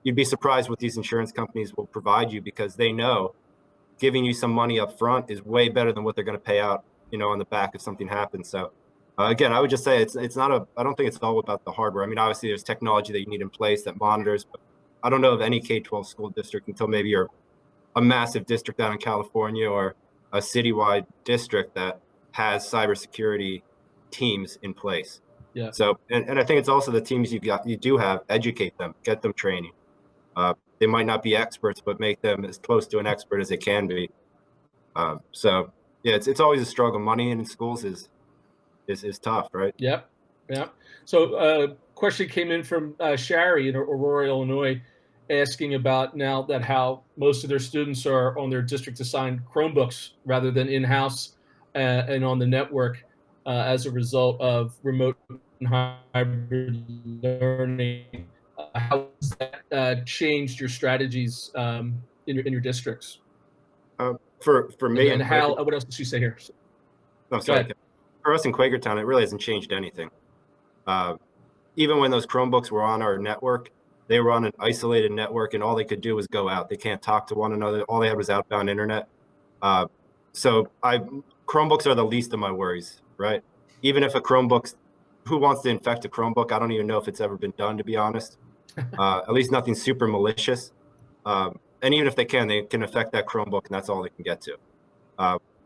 you'd be surprised what these insurance companies will provide you, because they know giving you some money up front is way better than what they're going to pay out, on the back if something happens. So again, I would just say it's not I don't think it's all about the hardware. I mean, obviously there's technology that you need in place that monitors, but I don't know of any K-12 school district, until maybe you're a massive district out in California or a citywide district, that has cybersecurity teams in place. Yeah. So, and I think it's also the teams you do have, educate them, get them training. They might not be experts, but make them as close to an expert as they can be. So yeah, it's always a struggle. Money in schools is tough, right? Yep. Yeah. So question came in from Shari in Aurora, Illinois, asking about now that how most of their students are on their district assigned Chromebooks rather than in-house and on the network as a result of remote and hybrid learning. How has that changed your strategies in your districts? For me, and how? What else did she say here? Oh, sorry. For us in Quakertown, it really hasn't changed anything. Even when those Chromebooks were on our network, they were on an isolated network, and all they could do was go out. They can't talk to one another. All they had was outbound internet. So Chromebooks are the least of my worries, right? Even if who wants to infect a Chromebook? I don't even know if it's ever been done, to be honest. At least nothing super malicious. And even if they can affect that Chromebook, and that's all they can get to.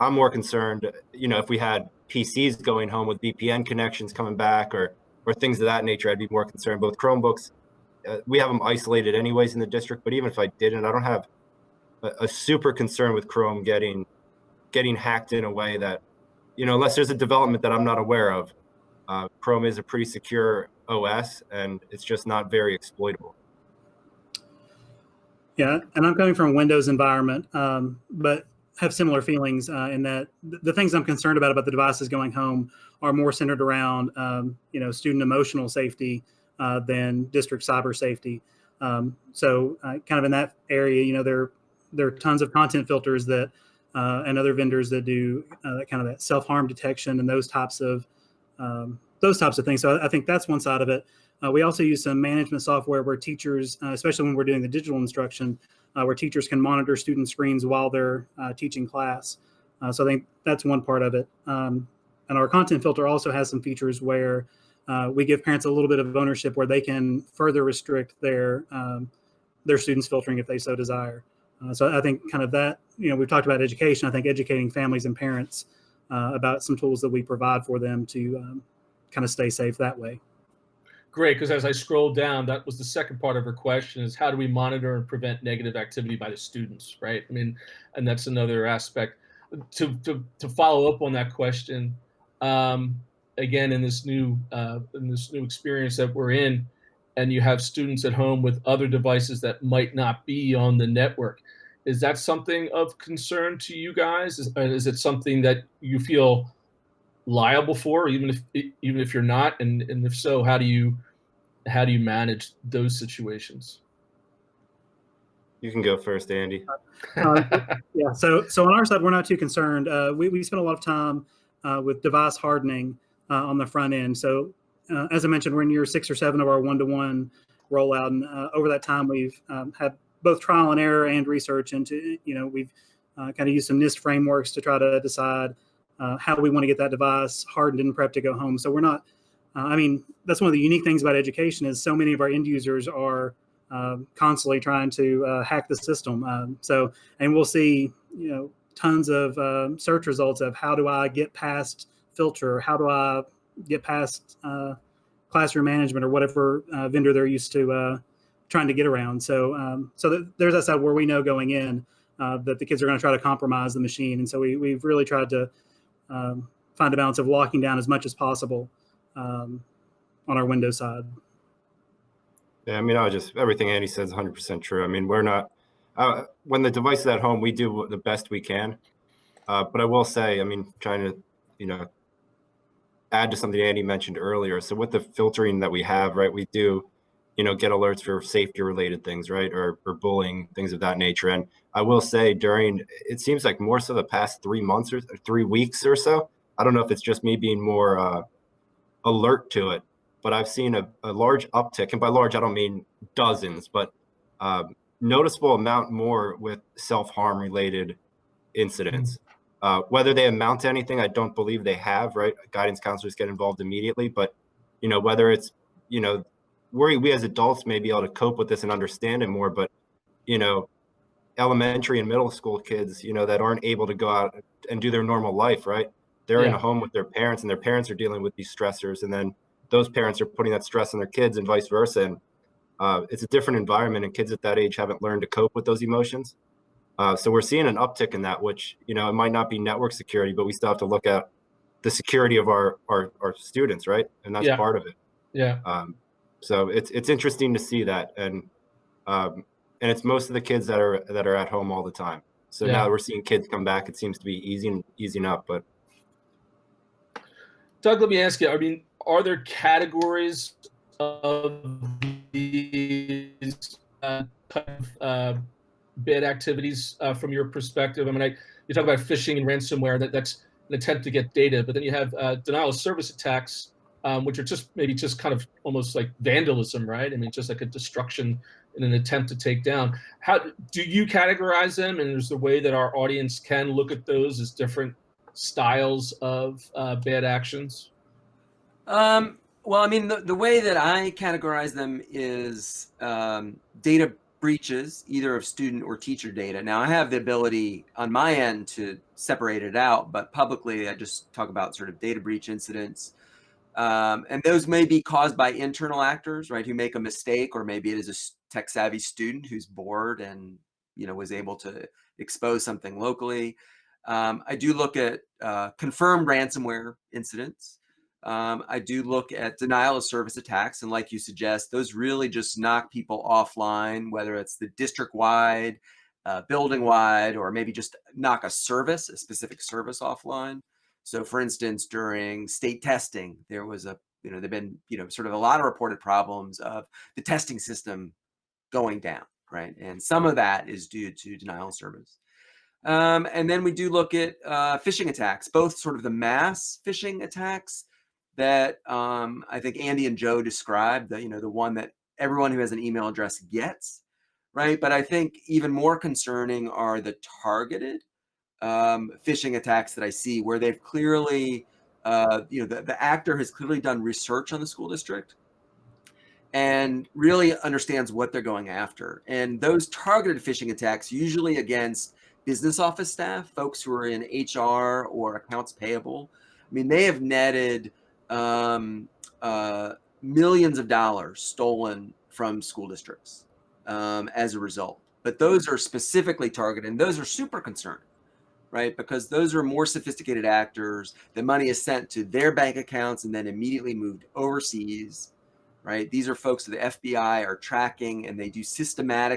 I'm more concerned, if we had PCs going home with VPN connections coming back or things of that nature, I'd be more concerned. But with Chromebooks, we have them isolated anyways in the district. But even if I didn't, I don't have a super concern with Chrome getting hacked in a way that, unless there's a development that I'm not aware of. Chrome is a pretty secure OS, and it's just not very exploitable. Yeah, and I'm coming from a Windows environment, but have similar feelings in that the things I'm concerned about the devices going home are more centered around student emotional safety than district cyber safety. So kind of in that area, there are tons of content filters that and other vendors that do kind of that self-harm detection and those types of things. So I think that's one side of it. We also use some management software where teachers, especially when we're doing the digital instruction, where teachers can monitor student screens while they're teaching class. So I think that's one part of it. And our content filter also has some features where we give parents a little bit of ownership where they can further restrict their students' filtering if they so desire. So I think kind of that, we've talked about education. I think educating families and parents about some tools that we provide for them to kind of stay safe that way. Great, because as I scrolled down, that was the second part of her question: is how do we monitor and prevent negative activity by the students, right? I mean, and that's another aspect. To follow up on that question, again, in this new experience that we're in, and you have students at home with other devices that might not be on the network, is that something of concern to you guys? Is it something that you feel liable for, even if you're not, and if so, how do you manage those situations? You can go first, Andy. Yeah, so on our side, we're not too concerned. We spend a lot of time with device hardening on the front end. So as I mentioned, we're in year 6 or 7 of our one-to-one rollout, and over that time, we've had both trial and error and research into. We've kind of used some NIST frameworks to try to decide how we want to get that device hardened and prepped to go home. So we're not. That's one of the unique things about education is so many of our end users are constantly trying to hack the system. And we'll see, tons of search results of how do I get past filter, how do I get past classroom management or whatever vendor they're used to trying to get around. So there's that side where we know going in that the kids are going to try to compromise the machine. And so we've really tried to find a balance of locking down as much as possible on our Windows side. Yeah, everything Andy says is 100% true. I mean, we're not, when the device is at home, we do the best we can. But I will say, trying to, add to something Andy mentioned earlier. So with the filtering that we have, right, we do, get alerts for safety related things, right, or bullying, things of that nature. And I will say it seems like more so the past 3 months or 3 weeks or so, I don't know if it's just me being more alert to it, but I've seen a large uptick, and by large I don't mean dozens, but noticeable amount more with self-harm related incidents. Whether they amount to anything, I don't believe they have, right? Guidance counselors get involved immediately, but whether it's we as adults may be able to cope with this and understand it more, but elementary and middle school kids that aren't able to go out and do their normal life, right? They're in a home with their parents, and their parents are dealing with these stressors, and then those parents are putting that stress on their kids and vice versa. And it's a different environment, and kids at that age haven't learned to cope with those emotions. So we're seeing an uptick in that, which it might not be network security, but we still have to look at the security of our students, right? And that's part of it. Yeah. So it's interesting to see that, and it's most of the kids that are at home all the time. So now that we're seeing kids come back, it seems to be easing up. But Doug, let me ask you, are there categories of these bad activities from your perspective? You talk about phishing and ransomware, that's an attempt to get data, but then you have denial of service attacks, which are just kind of almost like vandalism, right? Just like a destruction in an attempt to take down. How do you categorize them? And is there a way that our audience can look at those as different styles of bad actions? Well, the way that I categorize them is data breaches, either of student or teacher data. Now, I have the ability on my end to separate it out, but publicly, I just talk about sort of data breach incidents. And those may be caused by internal actors, right, who make a mistake, or maybe it is a tech-savvy student who's bored and was able to expose something locally. I do look at confirmed ransomware incidents. I do look at denial of service attacks, and like you suggest, those really just knock people offline, whether it's the district-wide, building-wide, or maybe just knock a specific service offline. So for instance, during state testing, there was there've been, sort of a lot of reported problems of the testing system going down, right? And some of that is due to denial of service. And then we do look at phishing attacks, both sort of the mass phishing attacks that I think Andy and Joe described, the one that everyone who has an email address gets, right? But I think even more concerning are the targeted phishing attacks that I see, where they've clearly, the actor has clearly done research on the school district and really understands what they're going after. And those targeted phishing attacks, usually against business office staff, folks who are in HR or accounts payable, I mean, they have netted millions of dollars stolen from school districts as a result. But those are specifically targeted, and those are super concerning, right? Because those are more sophisticated actors. The money is sent to their bank accounts and then immediately moved overseas, right? These are folks that the FBI are tracking, and they do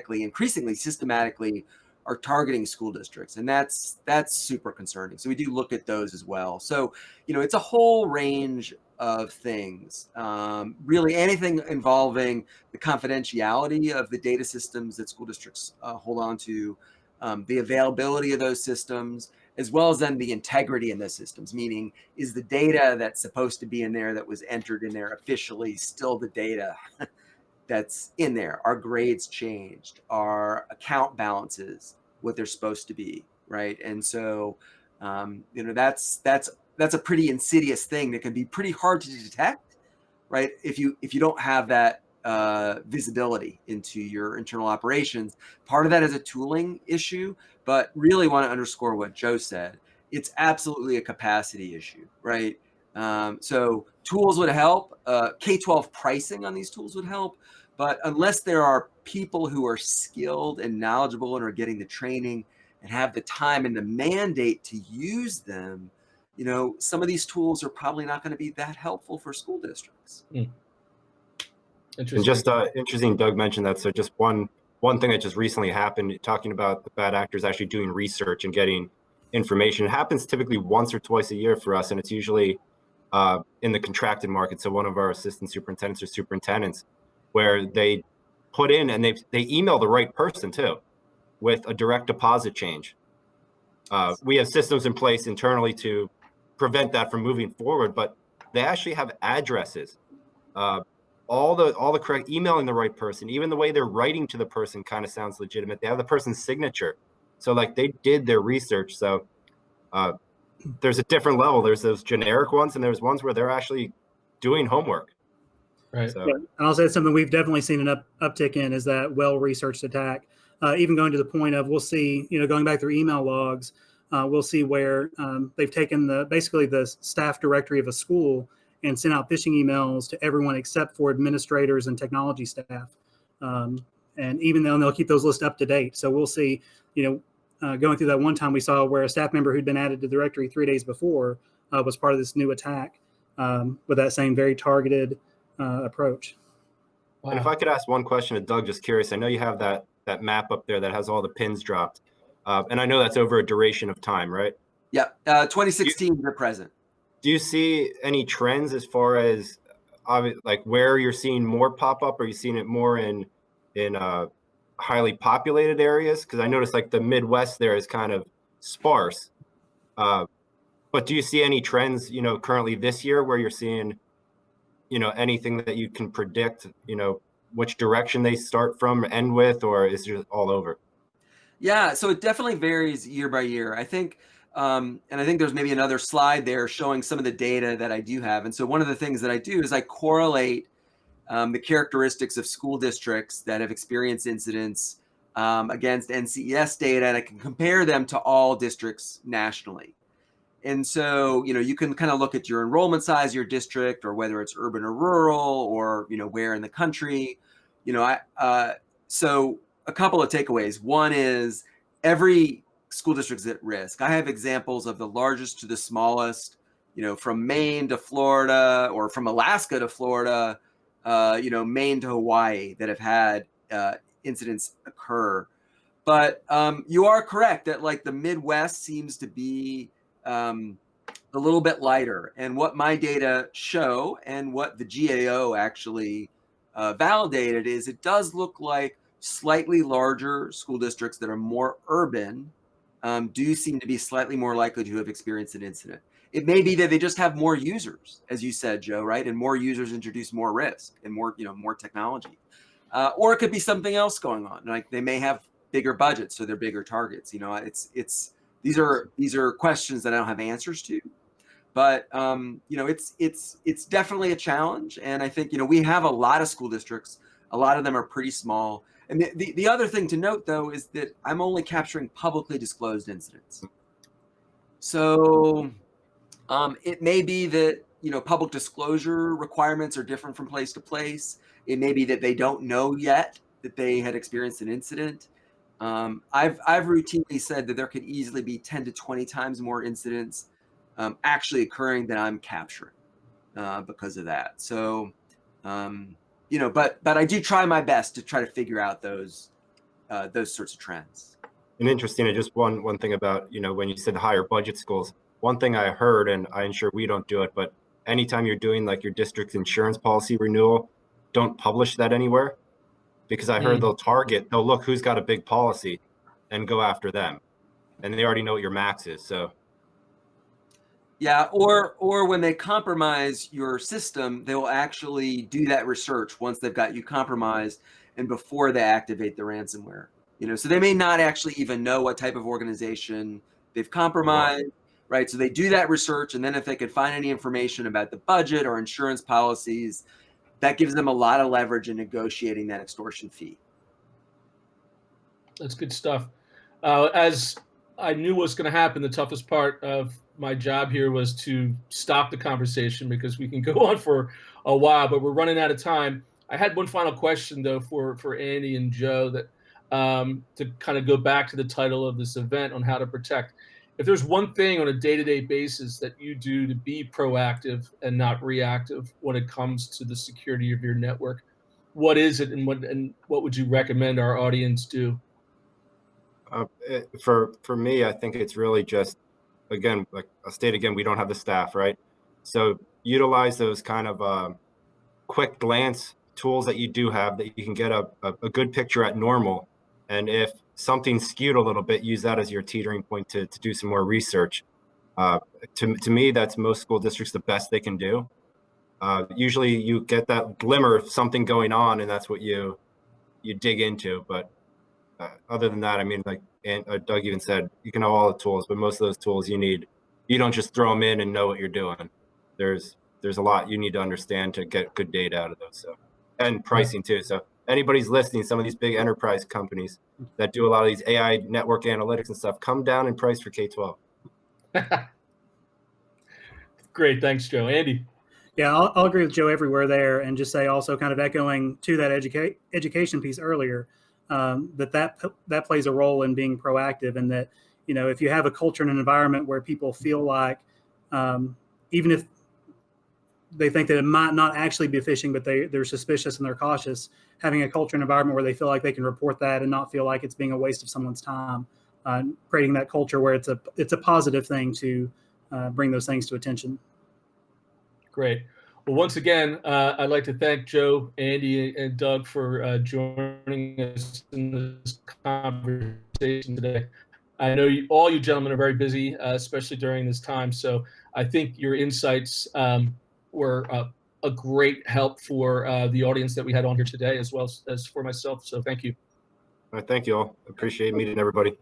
increasingly systematically, are targeting school districts, and that's super concerning. So we do look at those as well. So it's a whole range of things. Really, anything involving the confidentiality of the data systems that school districts hold on to, the availability of those systems, as well as then the integrity in those systems, meaning, is the data that's supposed to be in there, that was entered in there officially, still the data that's in there? Are grades changed? Are account balances what they're supposed to be, right? And so, that's a pretty insidious thing that can be pretty hard to detect, right? If you don't have that visibility into your internal operations. Part of that is a tooling issue, but really want to underscore what Joe said. It's absolutely a capacity issue, right? So tools would help. K-12 pricing on these tools would help. But unless there are people who are skilled and knowledgeable and are getting the training and have the time and the mandate to use them, some of these tools are probably not going to be that helpful for school districts. Interesting. And just interesting, Doug mentioned that. So just one thing that just recently happened, talking about the bad actors actually doing research and getting information. It happens typically once or twice a year for us, and it's usually in the contracted market. So one of our assistant superintendents or superintendents, where they put in and they email the right person too, with a direct deposit change. We have systems in place internally to prevent that from moving forward, but they actually have addresses, all the correct, emailing the right person. Even the way they're writing to the person kind of sounds legitimate. They have the person's signature, so like they did their research. So there's a different level. There's those generic ones, and there's ones where they're actually doing homework. Right. So. Yeah. And I'll say something we've definitely seen an uptick in is that well-researched attack. Even going to the point of, we'll see, going back through email logs, we'll see where they've taken basically the staff directory of a school and sent out phishing emails to everyone except for administrators and technology staff. And even though they'll keep those lists up to date. So we'll see, going through that one time we saw where a staff member who'd been added to the directory 3 days before was part of this new attack with that same very targeted approach. Wow. And if I could ask one question to Doug, just curious, I know you have that map up there that has all the pins dropped. And I know that's over a duration of time, right? Yeah, 2016 to present. Do you see any trends as far as like where you're seeing more pop up? Are you seeing it more in highly populated areas? Because I noticed like the Midwest there is kind of sparse. But do you see any trends, currently this year where you're seeing, anything that you can predict, which direction they start from, end with, or is it all over? Yeah, so it definitely varies year by year. I think, and I think there's maybe another slide there showing some of the data that I do have. And so one of the things that I do is I correlate the characteristics of school districts that have experienced incidents against NCES data, and I can compare them to all districts nationally. And so, you can kind of look at your enrollment size, of your district, or whether it's urban or rural, or, where in the country, so a couple of takeaways. One is every school district is at risk. I have examples of the largest to the smallest from Maine to Florida, or from Alaska to Florida, Maine to Hawaii, that have had incidents occur. But you are correct that like the Midwest seems to be a little bit lighter. And what my data show, and what the GAO actually validated, is it does look like slightly larger school districts that are more urban do seem to be slightly more likely to have experienced an incident. It may be that they just have more users, as you said, Joe, right? And more users introduce more risk and more technology. Or it could be something else going on. Like they may have bigger budgets, so they're bigger targets. These are questions that I don't have answers to. But it's definitely a challenge. And I think we have a lot of school districts. A lot of them are pretty small. And the other thing to note, though, is that I'm only capturing publicly disclosed incidents. So it may be that public disclosure requirements are different from place to place. It may be that they don't know yet that they had experienced an incident. I've routinely said that there could easily be 10 to 20 times more incidents actually occurring than I'm capturing because of that. So, but I do try my best to try to figure out those sorts of trends. And interesting, just one thing about, when you said higher budget schools, one thing I heard, and I'm sure we don't do it, but anytime you're doing like your district's insurance policy renewal, don't publish that anywhere, because I heard they'll look who's got a big policy and go after them, and they already know what your max is. So yeah, or when they compromise your system, they will actually do that research once they've got you compromised and before they activate the ransomware. So they may not actually even know what type of organization they've compromised, right? So they do that research, and then if they could find any information about the budget or insurance policies, that gives them a lot of leverage in negotiating that extortion fee. That's good stuff. As I knew was going to happen, the toughest part of my job here was to stop the conversation, because we can go on for a while, but we're running out of time. I had one final question, though, for Andy and Joe, that to kind of go back to the title of this event on how to protect. If there's one thing on a day-to-day basis that you do to be proactive and not reactive when it comes to the security of your network, what is it, and what would you recommend our audience do? For me, I think it's really just, again, like I'll state again, we don't have the staff, right? So utilize those kind of quick glance tools that you do have, that you can get a good picture at normal. And if something's skewed a little bit, use that as your teetering point to do some more research. To me, that's most school districts the best they can do. Usually you get that glimmer of something going on, and that's what you dig into. But other than that, I mean, like Doug even said, you can have all the tools, but most of those tools you don't just throw them in and know what you're doing. There's a lot you need to understand to get good data out of those. So, and pricing too. So anybody's listening, some of these big enterprise companies that do a lot of these AI network analytics and stuff, come down in price for K-12. Great. Thanks, Joe. Andy? Yeah, I'll agree with Joe everywhere there, and just say also, kind of echoing to that education piece earlier, that plays a role in being proactive, and that, if you have a culture and an environment where people feel like, even if they think that it might not actually be phishing, but they're suspicious and they're cautious, having a culture and environment where they feel like they can report that and not feel like it's being a waste of someone's time, creating that culture where it's a positive thing to bring those things to attention. Great. Well, once again, I'd like to thank Joe, Andy, and Doug for joining us in this conversation today. I know all you gentlemen are very busy, especially during this time. So I think your insights were a great help for the audience that we had on here today, as well as for myself. So thank you. All right, thank you all. Appreciate meeting everybody.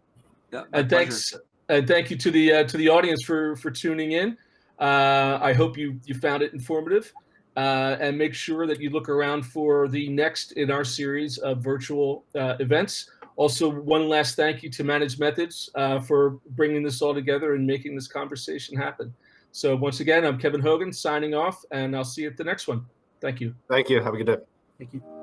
Yeah, and thank you to the audience for tuning in. I hope you found it informative, and make sure that you look around for the next in our series of virtual events. Also, one last thank you to Managed Methods for bringing this all together and making this conversation happen. So once again, I'm Kevin Hogan signing off, and I'll see you at the next one. Thank you. Thank you. Have a good day. Thank you.